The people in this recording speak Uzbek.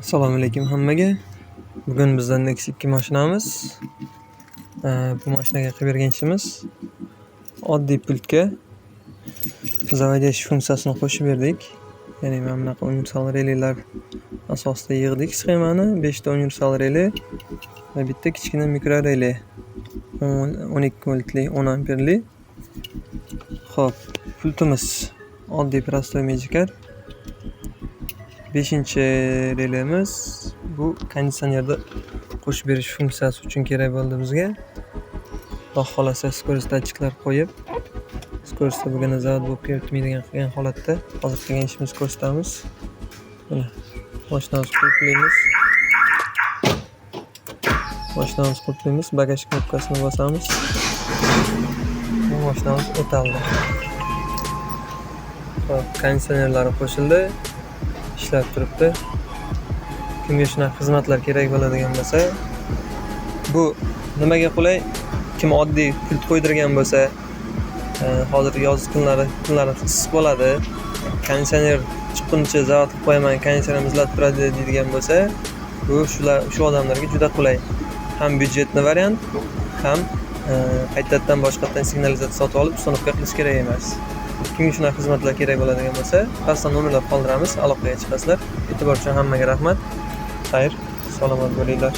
Assalomu alaykum hammaga. Bugun bizda Nexus 2 mashinamiz. Bu mashinaga qilib bergan ishimiz oddiy pultga zavodiyash funksiyasini qo'shib berdik. Ya'ni mana bunaqa universal relaylar asosida yig'dik sxemani. 5 ta universal relay va bitta kichkina mikro relay. 12 voltli, 10 amperli. Xo'p, pultimiz oddiy prostoy Magikarp. 5-relayimiz bu konditsionerda qo'shib berish funksiyasi uchun kerak bo'ldi bizga. Xudo xolasa skorost datchiklar qo'yib, skorostda bo'lgan zavod bo'lib ketmaydigan qilgan holatda hozir qilgan ishimizni ko'rsatamiz. Mana mashinamizni qulflaymiz. Mashinamizni qulflaymiz, bagaj knopkasini bosamiz. Bu mashinamiz o'taldi. Xo'p, konditsionerlari qo'shildi. Ishlab turibdi. Kimga shunaqa xizmatlar kerak bo'ladigan bo'lsa, bu nimaga qulay? Kim oddiy pult qo'ydirgan bo'lsa, hozir yoz kunlari issiq bo'ladi. Konditsioner chiqquncha zavod qilib qo'yaman, konditsioner muzlatib turadi deydigan bo'lsa, bu shu odamlarga juda qulay. Ham byudjetli variant, ham qaytadan boshqatdan signalizatsiya sotib olib, uстановка qilish kerak emas. Kimga shunaqa xizmatlar kerak bo'ladigan bo'lsa, pastda nomerlar qoldiramiz, aloqaga chiqasizlar. E'tibor uchun hammaga rahmat. Xayr, salomat bo'linglar.